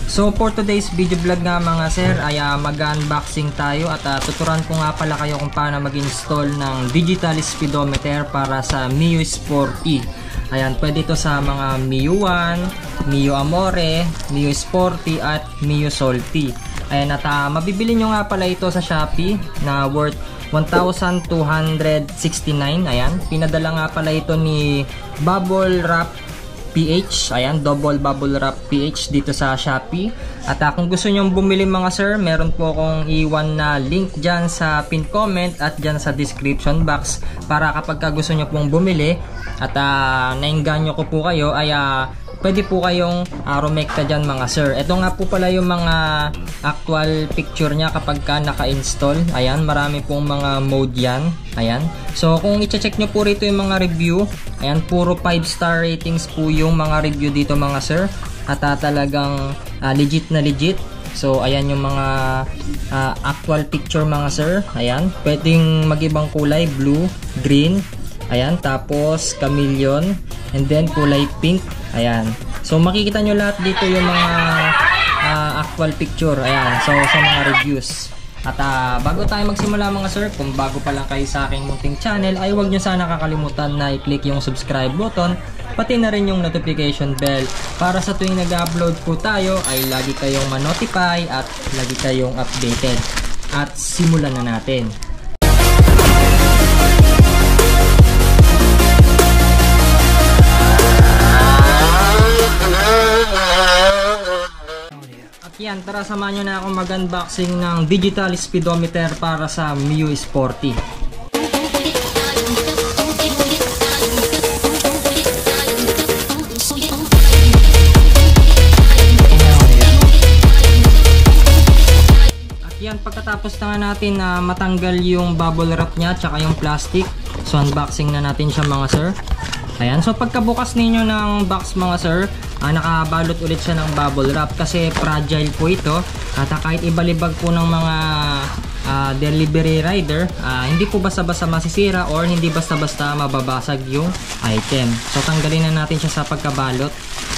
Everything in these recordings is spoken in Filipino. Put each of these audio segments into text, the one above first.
So for today's video vlog nga mga sir ay mag-unboxing tayo at tuturuan ko nga pala kayo kung paano mag-install ng digital speedometer para sa Mio Sporty. Ayan, pwede ito sa mga Mio 1, Mio Amore, Mio Sporty at Mio Salty. Ayan, at mabibili nyo nga pala ito sa Shopee na worth 1,269. Ayan, pinadala nga pala ito ni Bubble Wrap PH. Ayan, double bubble wrap PH dito sa Shopee. At kung gusto nyo bumili mga sir, meron po akong iwan na link dyan sa pin comment at dyan sa description box para kapag gusto nyo pong bumili at nainganyo ko po kayo ay pwede po kayong rumekta dyan mga sir. Ito nga po pala yung mga actual picture nya kapag naka-install. Ayan, marami pong mga mode yan. Ayan. So kung i-check nyo po rito yung mga review, ayan, puro 5-star ratings po yung mga review dito mga sir. At talagang legit na legit. So ayan yung mga actual picture mga sir. Ayan, pwedeng mag-ibang kulay, blue, green. Ayan, tapos chameleon, and then kulay pink. Ayan. So makikita nyo lahat dito yung mga actual picture. Ayan, so sa mga reviews. At bago tayo magsimula mga sir, kung bago pa lang kayo sa aking munting channel, ay huwag nyo sana kakalimutan na i-click yung subscribe button, pati na rin yung notification bell para sa tuwing nag-upload po tayo ay lagi kayong ma-notify at lagi kayong updated. At simulan na natin. Yan, tara samahan nyo na ako mag-unboxing ng digital speedometer para sa Mio Sporty. At yan, pagkatapos na natin matanggal yung bubble wrap nya tsaka yung plastic, so unboxing na natin siya mga sir. Ayan, so pagkabukas ninyo ng box mga sir, nakabalot ulit siya ng bubble wrap kasi fragile po ito. At kahit ibalibag po ng mga delivery rider, hindi po basta-basta masisira or hindi basta-basta mababasag yung item. So tanggalin na natin siya sa pagkabalot.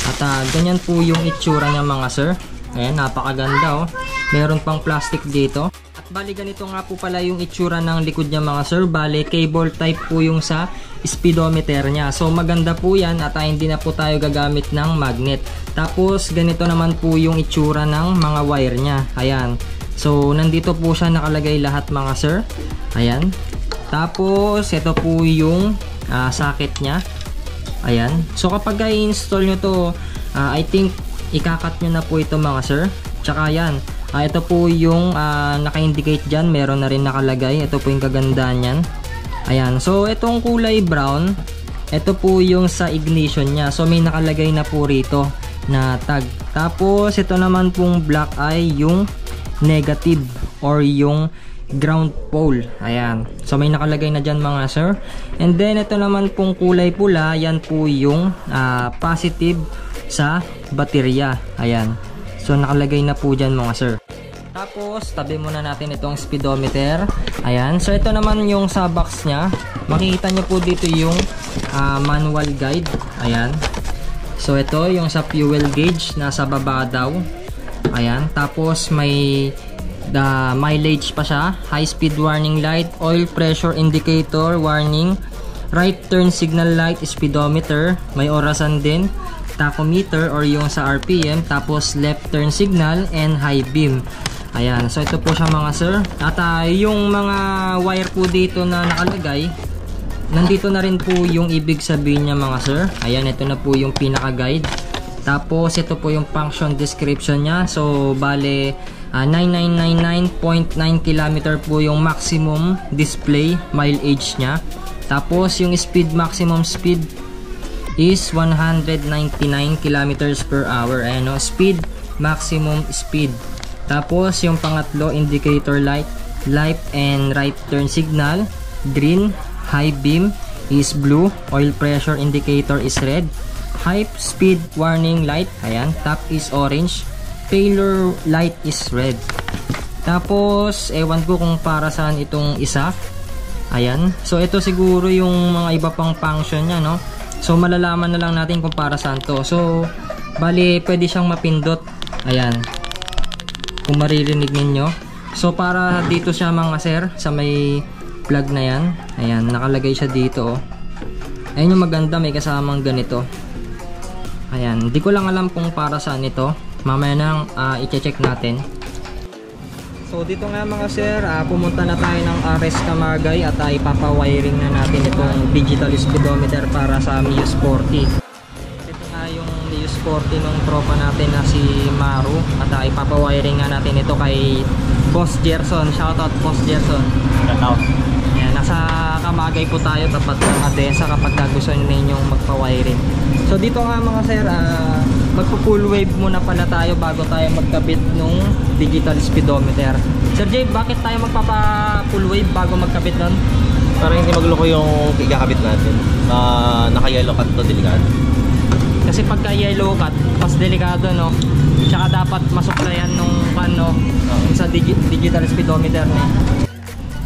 At ganyan po yung itsura niya mga sir. Ayan, napakaganda oh. Meron pang plastic dito. At bali ganito nga po pala yung itsura ng likod niya mga sir. Bali cable type po yung sa speedometer niya. So maganda po yan at hindi na po tayo gagamit ng magnet. Tapos ganito naman po yung itsura ng mga wire niya. Ayan. So nandito po siya nakalagay lahat mga sir. Ayan. Tapos ito po yung socket niya. Ayan. So kapag i-install nyo to, I think ikakat nyo na po ito mga sir. Tsaka yan, ito po yung naka-indicate dyan, meron na rin nakalagay. Ito po yung kagandaan yan. Ayan, so itong kulay brown, ito po yung sa ignition nya. So may nakalagay na po rito na tag. Tapos ito naman pong black ay yung negative or yung ground pole. Ayan, so may nakalagay na dyan mga sir. And then ito naman pong kulay pula, yan po yung positive sa baterya. Ayan, so nakalagay na po dyan mga sir. Tapos tabi muna natin itong speedometer. Ayan, so ito naman yung sa box nya. Makikita nyo po dito yung manual guide. Ayan, so ito yung sa fuel gauge, nasa baba daw. Ayan, tapos may mileage pa siya, high speed warning light, oil pressure indicator warning, right turn signal light, speedometer, may orasan din, tachometer or yung sa RPM, tapos left turn signal and high beam. Ayan, so ito po siya mga sir. At yung mga wire po dito na nakalagay, nandito na rin po yung ibig sabihin niya mga sir. Ayan, ito na po yung pinaka guide. Tapos ito po yung function description niya. So bale 9999.9 km po yung maximum display mileage niya. Tapos yung speed, maximum speed is 199 km per hour. Ayan o, speed, maximum speed. Tapos yung pangatlo, indicator light, left and right turn signal, green, high beam is blue, oil pressure indicator is red, high speed warning light, ayan, top is orange, failure light is red. Tapos ewan ko kung para saan itong isa. Ayan, so ito siguro yung mga iba pang function nya, no? So malalaman na lang natin kung para saan to. So bali pwede siyang mapindot Ayan. Kung maririnig ninyo. So para dito siya mga sir, sa may plug na yan. Ayan, nakalagay siya dito oh. Ayan yung maganda, may kasamang ganito. Ayan, di ko lang alam kung para saan ito. Mamaya nang i-check natin. So dito nga mga sir, pumunta na tayo ng RS Camagay at ipapawiring na natin itong digital speedometer para sa Mio Sporty. Ito nga yung Mio Sporty ng tropa natin na si Maru at ipapawiring nga natin ito kay Boss Gerson. Shoutout Boss Gerson. Shoutout. Yan, nasa Camagay po tayo tapat ng ADESA kapag gusto ninyong magpa-wiring. So dito nga mga sir, magpo-full wave muna pala tayo bago tayo magkabit nung digital speedometer. Sir Jay, bakit tayo magpapa-full wave bago magkabit nun? Para hindi magloko yung ikakabit natin. Naka-yellow cut to, delikado. Kasi pagka yellow cut, mas delikado no. Tsaka dapat masuklayan nung sa digital speedometer no.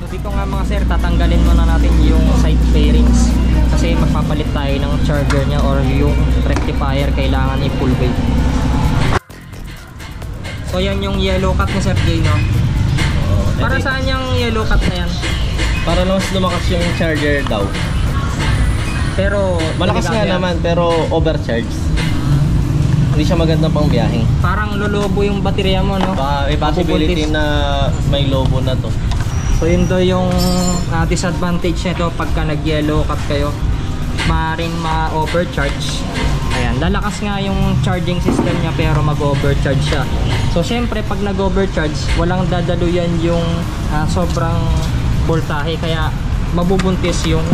So dito nga mga sir, tatanggalin muna natin yung side fairings kasi magpapalit tayo ng charger niya or yung rectifier, kailangan i-full wave. So yan yung yellow cut ni Sir Jay no. Para saan yung yellow cut na yan? Para mas lumakas yung charger daw. Pero malakas nga naman pero overcharge. Hindi siya magandang pang biyahe. Parang lolobo yung baterya mo no. May possibility na may lobo na to. So yun do yung disadvantage nito pagka nag-yellow cut kayo. Maaaring ma-overcharge. Ayan, lalakas nga yung charging system niya pero mag-overcharge siya. So syempre pag nag-overcharge, walang dadaluyan yung sobrang voltahe kaya mabubuntis yung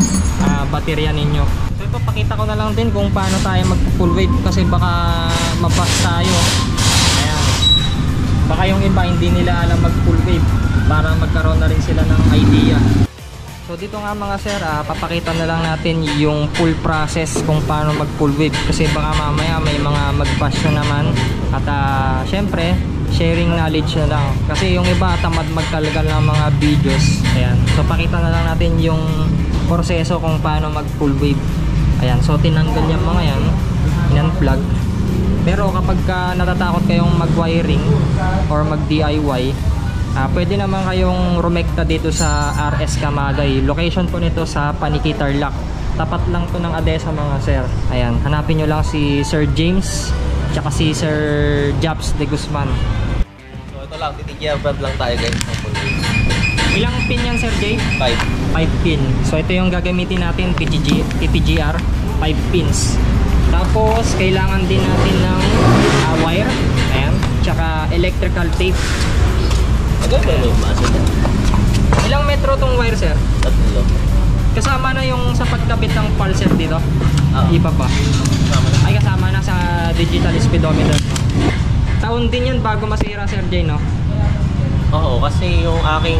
baterya ninyo. So ito pakita ko na lang din kung paano tayo mag-full wave kasi baka mapas tayo. Ayan. Baka yung iba hindi nila alam mag-full wave para magkaroon na rin sila ng idea. So dito nga mga sir, papakita na lang natin yung full process kung paano mag full wave kasi baka mamaya may mga mag-passion naman at syempre sharing knowledge na lang kasi yung iba tamad magkalgal ng mga videos. Ayan, so pakita na lang natin yung proseso kung paano mag full wave. Ayan, so tinanggal yung mga yan, in-unplug. Pero kapag natatakot kayong mag-wiring or mag-DIY, pwede naman kayong rumekta dito sa RS Camagay. Location po nito sa Paniki Tarlac. Tapat lang to ng ADESA mga sir. Ayan, hanapin nyo lang si Sir James tsaka si Sir Japs de Guzman. So ito lang, titigyabat lang tayo guys. Ilang pin yan Sir Jay? 5 pin. So ito yung gagamitin natin, PTGR 5 pins. Tapos kailangan din natin ng wire. Ayan, tsaka electrical tape. Ilang metro tong wire sir? 3. Kasama na yung sa pagkabit ng pulser dito? Iba pa? Ay kasama na sa digital speedometer. Taon din yun bago masira Sir Jay no? Oo, kasi yung aking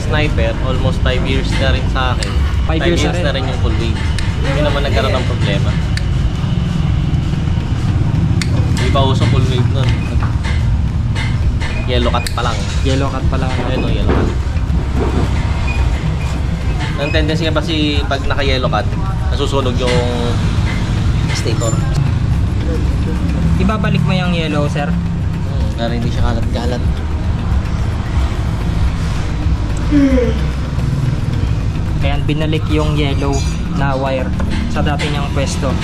sniper almost 5 years na rin sa akin. 5 years na rin yung full wave. Hindi naman nagkaroon ng problema. Hindi pa uso full wave nun. Yellow cut pa lang. Yellow cut pa lang. Ito, yellow cut. Ang tendency nga kasi pag naka-yellow cut, nasusunog yung stator. Ibabalik mo yung yellow, sir? Para hindi siya kalat-kalat. Kaya binalik yung yellow na wire sa dati niyang pwesto.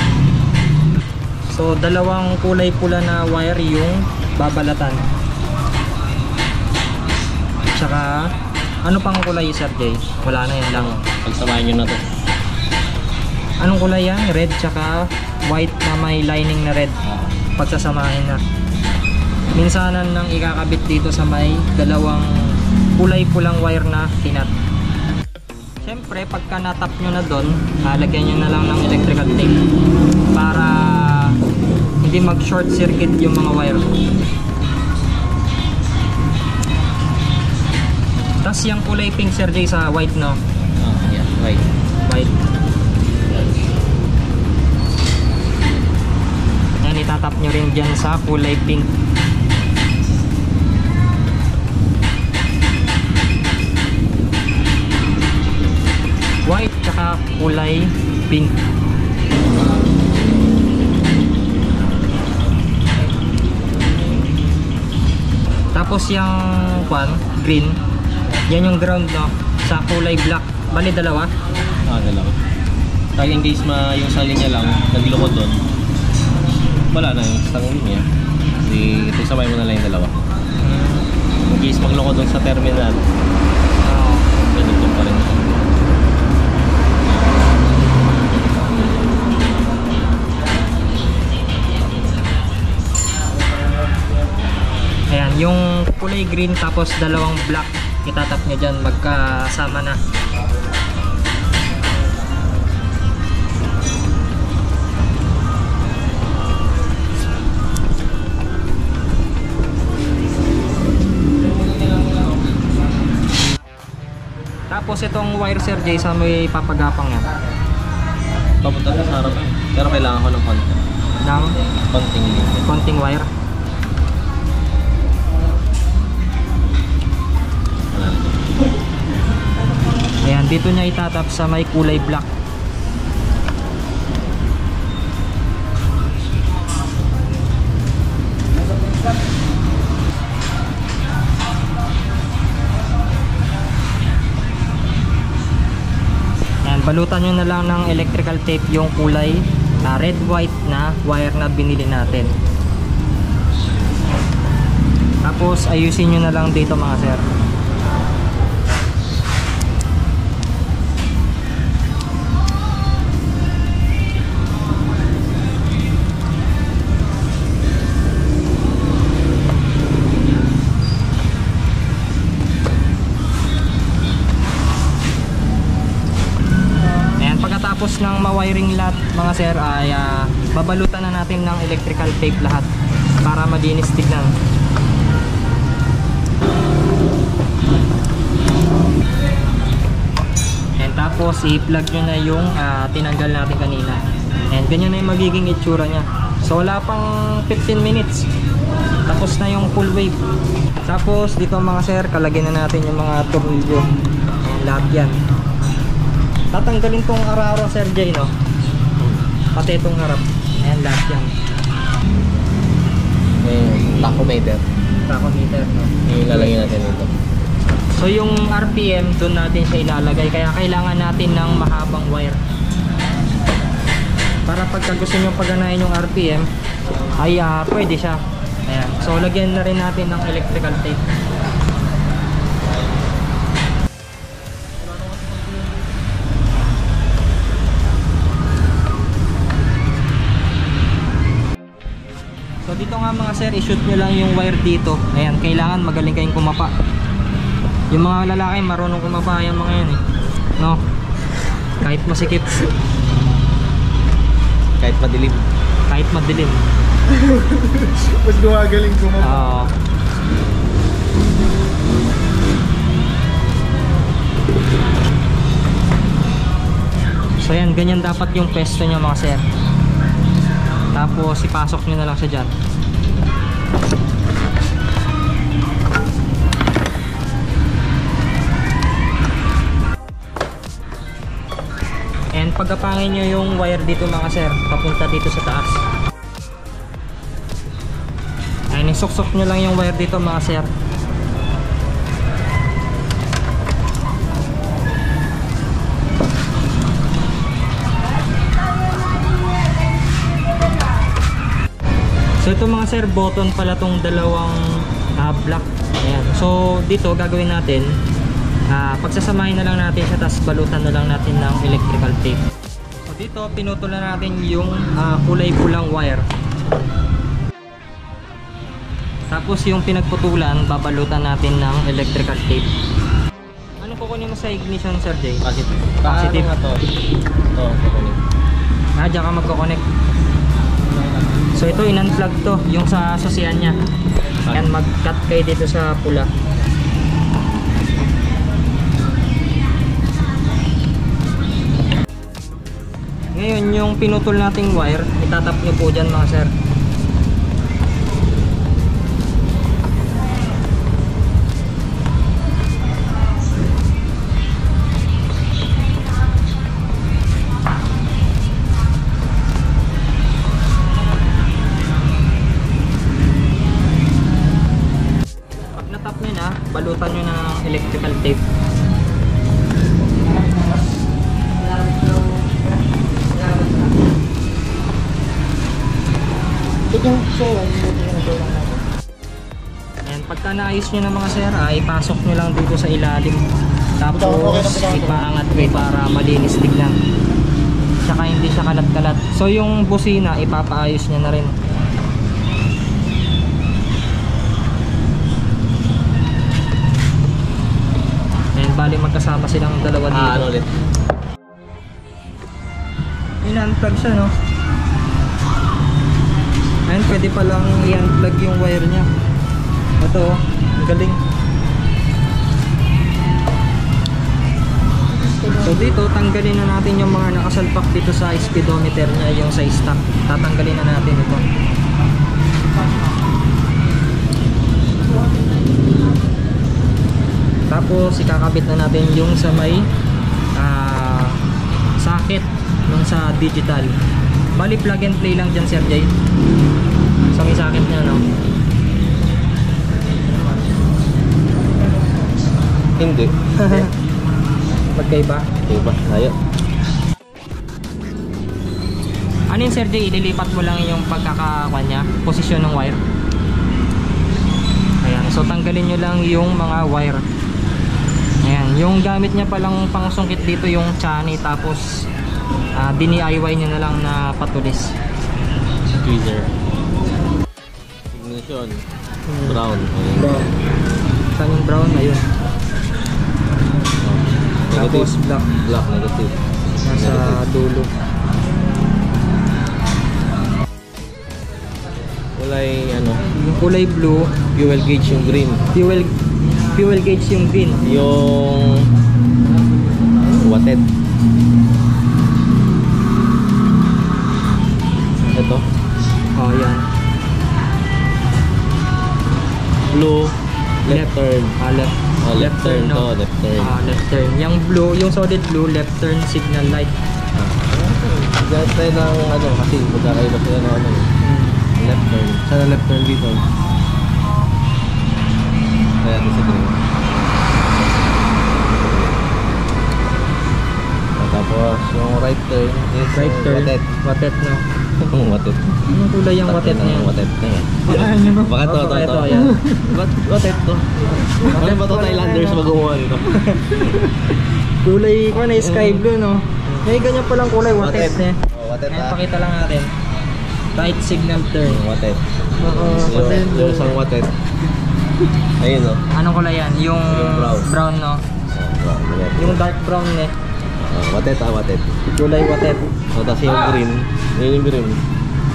So, dalawang kulay pula na wire yung babalatan. Tsaka ano pang kulay Sir Jay? Wala na yan lang. Pagsamahin nyo na to. Anong kulay yan? Red tsaka white na may lining na red. Pagsasamahin na. Minsanan nang ikakabit dito sa may dalawang kulay pulang wire na tinat. Siyempre pagka natap nyo na doon, lagyan nyo na lang ng electrical tape para hindi mag short circuit yung mga wire. Tas yung kulay pink Sir Jay sa white no? Yeah, white. White. Yan, itatap nyo rin dyan sa kulay pink. White tsaka kulay pink. Tapos yung green, yan yung ground, no? Sa kulay black. Bali dalawa. Dalawa. Kaya in case yung sa linya lang, naglukod doon, wala na yung isang linya. Di ito sabay mo na lang yung dalawa. In case maglukod doon sa terminal, ganito pa rin. Ayan, yung kulay green tapos dalawang black, itatap nyo dyan, magkasama na. Tapos itong wire, Sir Jay, sa may papagapang yan? Papunta na sa harap. Pero kailangan ko ng konting wire. Ayan, dito niya itatap sa may kulay black. Ayan, balutan nyo na lang ng electrical tape yung kulay red white na wire na binili natin. Tapos ayusin nyo na lang dito mga sir. Tapos ng ma-wiring lahat mga sir ay babalutan na natin ng electrical tape lahat para malinis tignan. And tapos i-plug nyo na yung tinanggal natin kanina. And ganyan na yung magiging itsura nya. So wala pang 15 minutes tapos na yung full wave. Tapos dito mga sir, kalagyan na natin yung mga tornilyo. Lahat yan. Tatanggalin tong araro, Sir Jay, no? Pati itong harap. Ayan, lahat yan. Tachometer. Tachometer, no? Ilalagay natin ito. So yung RPM, doon natin siya ilalagay. Kaya kailangan natin ng mahabang wire. Para pagka gusto nyo paganahin yung RPM, ay pwede siya. Ayan. So lagyan na rin natin ng electrical tape. So dito nga mga sir, i-shoot nyo lang yung wire dito. Ayan, kailangan magaling kayong kumapa. Yung mga lalaki marunong kumapa yung mga yan eh. No? Kahit masikip. Kahit madilim. Kahit madilim. Mas gumagaling kumapa. Oo. So yan, ganyan dapat yung pesto nyo mga sir. Tapos ipasok nyo na lang siya dyan. And pagkapangin nyo yung wire dito mga sir, papunta dito sa taas. Ayan, isuksok nyo lang yung wire dito mga sir. So ito mga sir, button pala tong dalawang block. Ayan. So dito gagawin natin, pagsasamahin na lang natin siya, tapos balutan na lang natin ng electrical tape. So dito pinutol na natin yung kulay pulang wire. Tapos yung pinagputulan, babalutan natin ng electrical tape. Ano kukunin mo sa ignition, Sir Jay? Positive. Positive. Ito. Diyan ka magkoconnect. So ito in-unplug to, yung sa susian nya. Yan, mag-cut kayo dito sa pula. Ngayon yung pinutol nating wire, itatap nyo po dyan mga sir. balutan nyo ng electrical tape. Ayan, pagka naayos nyo ng mga sir, ay pasok nyo lang dito sa ilalim. Tapos ipaangat nyo para malinis tignan. Tsaka hindi siya kalat-kalat. So yung busina, ipapaayos nyo na rin. Ayan, bali magkasama silang dalawa dito. Ano ulit? In-unplug siya, no? Ayan, pwede palang i-unplug yung wire niya. Ito, oh, ang galing. So dito, tanggalin na natin yung mga nakasalpak dito sa speedometer niya, yung sa stock. Tatanggalin na natin ito. Tapos, ikakabit na natin yung sa may socket nung sa digital. Bali, plug and play lang dyan, Sir Jay. Sa may socket niya, no? Hindi. Magkaiba. Diba? Ayo. Ano yun, Sir Jay? Ililipat mo lang yung pagkakakuha niya, posisyon ng wire. Ayan. So, tanggalin nyo lang yung mga wire. Ayan. Yung gamit niya palang pangsungkit dito yung chani, tapos dini-IY nyo na lang na patulis. Tweezer. Ignition. Brown. Ayun. Brown. Saan yung brown? Ayun. Tapos black. Black, negative. Nasa dulo. Kulay ano? Yung kulay blue, Fuel gauge yung green. fuel gauge yung green. Yung watted. Ito. Oh, yan. Blue. Left turn. Left. Left turn no? to. Left turn. Left turn. Yung blue, yung solid blue, left turn signal light. Ganit tayo ng ano kasi magkakaiba sila ng ano. Left turn. Sana left turn dito. Kaya ito sa green. Tapos yung right turn is Right turn. watted. Watted, no? Watted. Anong kulay yung watted niya? Watted na yan. Baka to. Ito, yan. Watted to. Ano ba to Thailanders mag-umuha dito? Kulay ko na sky blue, no? May ganyan palang kulay, watted eh. Watted Ayan, pakita lang natin. Right signal turn. Watted. Watted. Yung isang watted. Ayun o. Anong kulay yan? Yung brown. brown, no? Yung dark brown eh. Watted watted. Kulay watted. So, tapos yung green. Ayun yung green.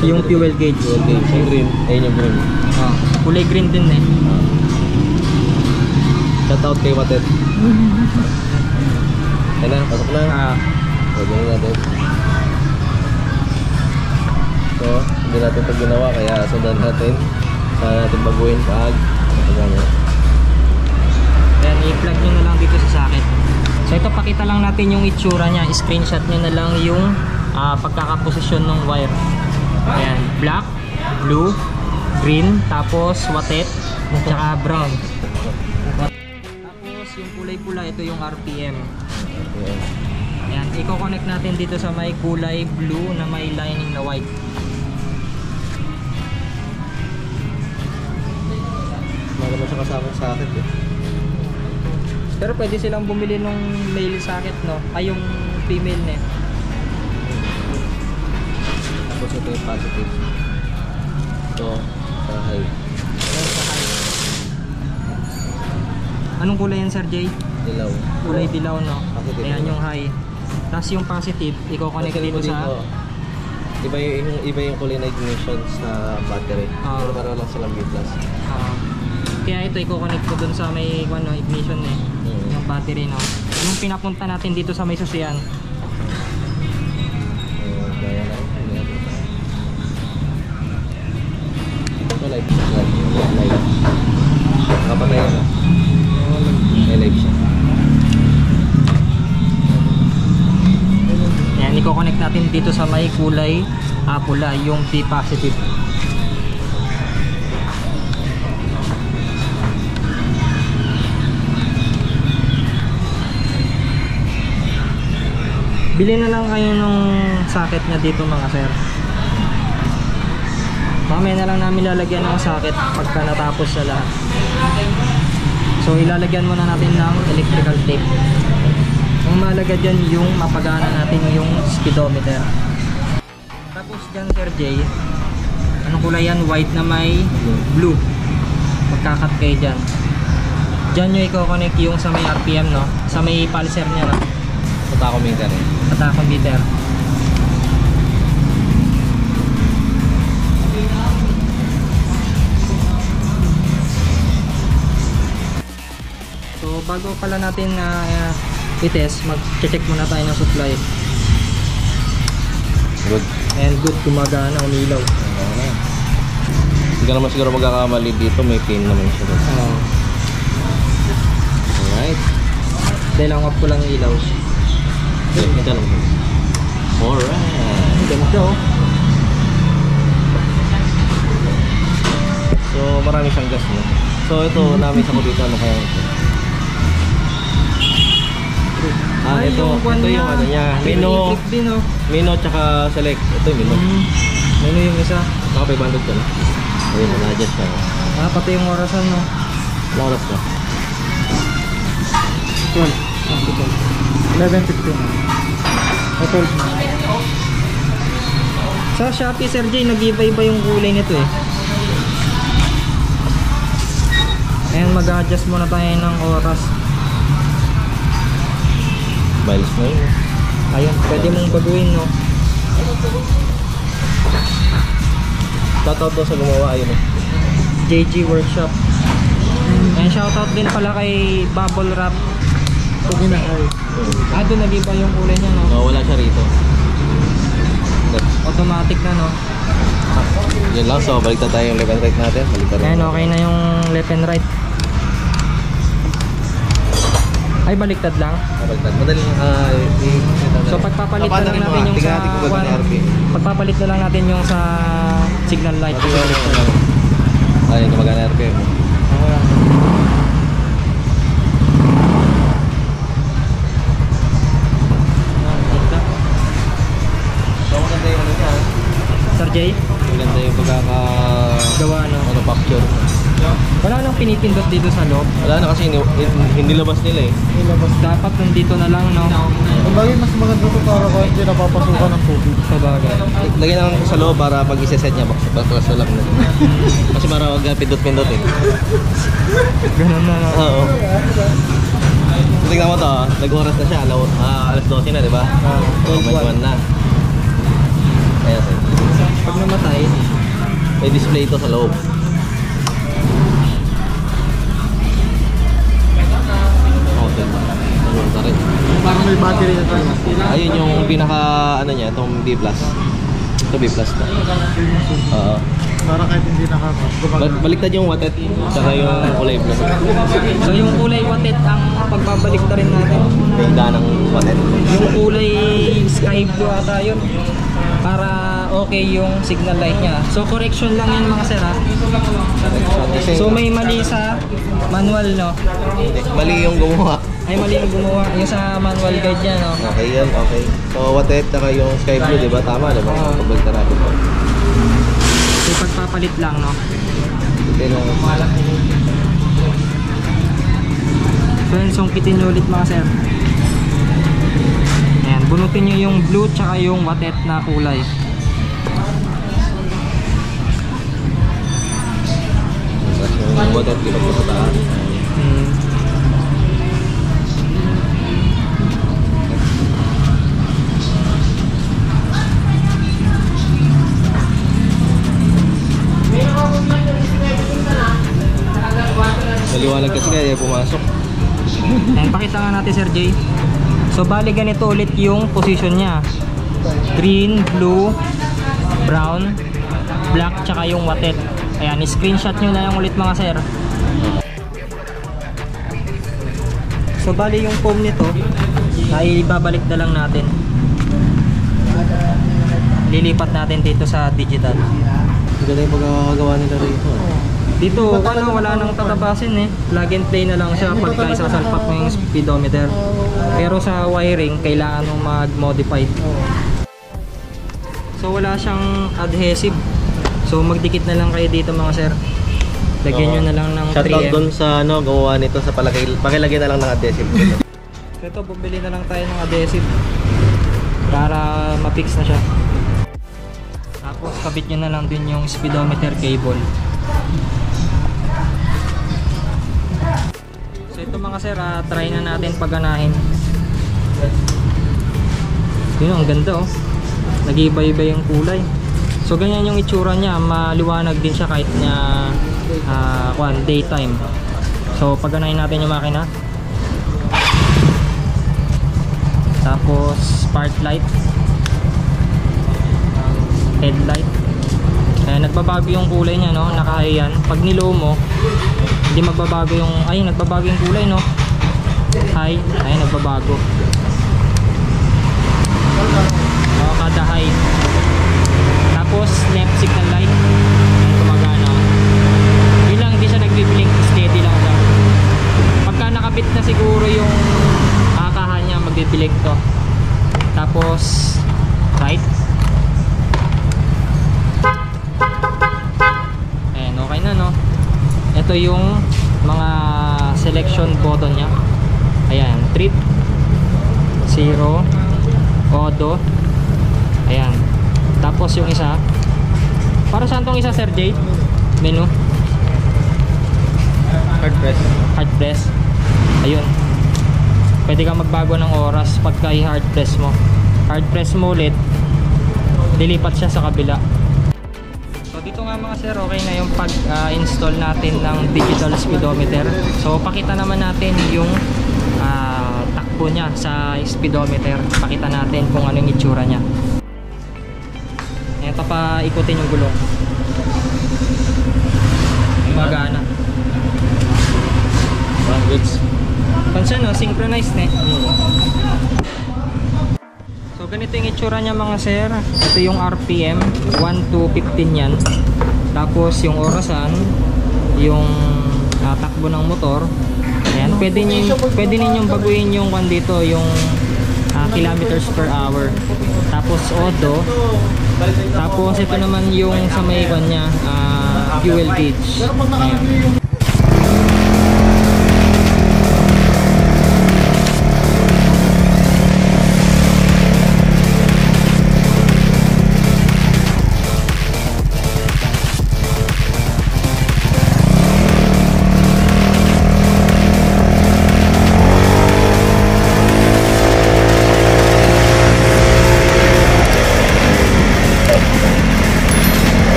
Yung fuel gauge. Fuel gauge. Yung green. Ayun yung green. Kulay green din eh. Shout out kay watted. Ayun na, pasok na. Pwede na natin. So, hindi natin ito ginawa kaya sundan natin. Sana natin baguhin pag napagamit. Then i-plug nyo na lang dito sa socket. So ito, pakita lang natin yung itsura niya. Screenshot nyo na lang yung pagkakaposisyon ng wire. Ayan, black, blue, green, tapos watted, tsaka brown. Tapos yung kulay pula, ito yung RPM. Ayan, i-connect natin dito sa may kulay blue na may lining na white. Wala naman siya kasama sa akin eh. Pero pwede silang bumili nung male socket, no? Ay, yung female na. Tapos ito yung positive. Ito, sa high. Anong kulay yan, Sir Jay? Dilaw. Kulay dilaw, no? Positive. Ayan yung high. Tapos yung positive, i-connect dito sa... Iba yung kulay na ignition sa battery. Pero pareho lang silang B+. Kaya ito, i-connect ko dun sa may ignition eh. Yung battery, no? Yung pinapunta natin dito sa may susian. Gaya na. Ito live. Kapatay na. May live siya. Ayan, i-connect natin dito sa may kulay pula, yung P positive. Bili na lang kayo nung socket niya dito mga sir. Mamaya na lang namin lalagyan ng socket pagka natapos sa lahat. So ilalagyan muna natin ng electrical tape. Ang mahalaga dyan yung mapagana natin yung speedometer. Tapos dyan Sir Jay, anong kulay yan? White na may blue. Magkakat kayo dyan. Dyan nyo i-connect yung sa may RPM, no? Sa may pulser nya, no? Tachometer eh. Tachometer. So bago pala natin i-test, mag-check muna tayo ng supply. Good. And good, gumagana, umilaw. Hindi ka naman siguro magkakamali dito, may pin naman siya doon. Alright. Dahil ang off ko lang ilaw. Okay, ito lang. Alright. Ganda oh. So marami siyang gas no. So ito namin sa dito ano kaya ito. Ay, ito yung ito yung ano niya. Mino, electric din oh. Mino tsaka select. Ito yung Mino. Mino yung isa. Naka 500 ka na. Ayun, na-adjust siya. Pati yung orasan no. Ilang oras ka? 11:15. Sa Shopee Sir Jay, nag-iba-iba yung kulay nito eh. Ayan, mag-adjust muna tayo ng oras. Miles na yun. Ayun, pwede mong baguhin no. Shoutout daw sa gumawa, ayun eh. JG Workshop. And shoutout din pala kay Bubble Wrap. Doon nag-iba yung kulay niya no. No, wala siya rito. Automatic na no. Yun lang, so balik na tayo yung left and right natin. Balik na rin. Ayan, okay na yung left and right. Ay, baliktad lang. Balik na. Madaling So pagpapalit na lang natin yung sa pagpapalit na lang natin yung sa signal light. Ayun, gumagana RPM. So maganda yung ano niya. Sir Jay, Maganda yung gawa no. manufacture. Wala nang pinipindot dito sa loob. Wala na kasi hindi labas nila eh. Dapat nandito na lang no. Kung bagay mas maganda ito para kung hindi napapasukan ng tubig. Sa bagay. Lagyan na lang sa loob para pag isa-set niya, baklas na lang na. Kasi para wag pindot-pindot eh. Ganun na no. Oo. Tingnan mo to, nag-oras na siya, alas 12 na, di ba? 12:01 na. Ayan, sir. Pag namatay, May display ito sa loob. Okay. Ano rin. Parang may battery na tayo. Ayun yung pinaka ano niya, itong B+. Ito B+ na. Oo. Para kahit hindi nakaka. Baliktad yung watet, saka yung kulay blue. so yung kulay watet ang pagbabalik na rin natin. Ganda ng watet. Yung kulay sky blue ata yun. Para okay yung signal light niya. So correction lang yan mga sir ha. So may mali sa manual no. Mali yung gumawa. Ay mali yung gumawa. Yung sa manual guide niya no. Okay yan, okay. So watet, saka yung sky blue, di ba? Tama, di ba? Pabalik na natin po. So pagpapalit lang no. Ito lang. So yun, sungkitin nyo ulit mga sir. Ayan, bunutin nyo yung blue tsaka yung watet na kulay. Tapos yung watet, di ba po sa taas? Maliwanag kasi kaya pumasok. Ayan, pakita nga natin Sir Jay. So bali ganito ulit yung position niya. Green, blue, brown, black, tsaka yung watet. Ayan, screenshot nyo na lang ulit mga sir. So bali yung foam nito ay ibabalik na lang natin. Lilipat natin dito sa digital. Ang ganda yung pagkakagawa nila rito. Dito, ano, wala nang tatabasin eh. Plug and play na lang siya pagka isasalpak mo yung speedometer. Pero sa wiring, kailangan mo mag-modify. So wala siyang adhesive. So magdikit na lang kayo dito mga sir. Lagyan nyo na lang ng Shoutout 3M. doon sa ano, gawa nito sa pakilagay na lang ng adhesive. Ito, bumili na lang tayo ng adhesive para ma-fix na siya. Tapos kabit nyo na lang din yung speedometer cable. So ito mga sir, try na natin paganahin. Yun, ang ganda oh. Nag-iba-iba yung kulay. So ganyan yung itsura niya, maliwanag din siya kahit na daytime. So paganahin natin yung makina. Tapos spark light, headlight. Nagbabago yung kulay niya, no? Naka-high yan. Pag nilow mo, hindi magbabago yung nagbabago yung kulay, no? High, ay nagbabago. Kada high. Tapos left signal light, ayan, gumagana. Yun lang, hindi siya nagbi-blink, steady lang siya. Pagka nakabit na siguro yung kakahan niya, magbi-blink to. Tapos right. Ayan, okay na, no? Ito yung mga selection button niya. Ayan, trip, zero, auto. Ayan. Tapos yung isa, para saan tong isa, Sir Jay? Menu? Hard press. Hard press. Ayun. Pwede kang magbago ng oras pagka i-hard press mo. Hard press mo ulit, lilipat siya sa kabila. So dito nga mga sir, okay na yung pag-install natin ng digital speedometer. So pakita naman natin yung takbo niya sa speedometer. Pakita natin kung ano yung itsura niya. Ito pa, ikutin yung gulong. Magana. Goods. Pansin no, synchronized na eh. So ganito yung itsura niya mga sir. Ito yung RPM 1 to 15 yan. Tapos yung orasan, yung takbo ng motor. Ayan, pwede ninyong baguhin yung dito, yung kilometers per hour. Tapos odo. Tapos ito naman yung sa may niya, fuel gauge. Ayan.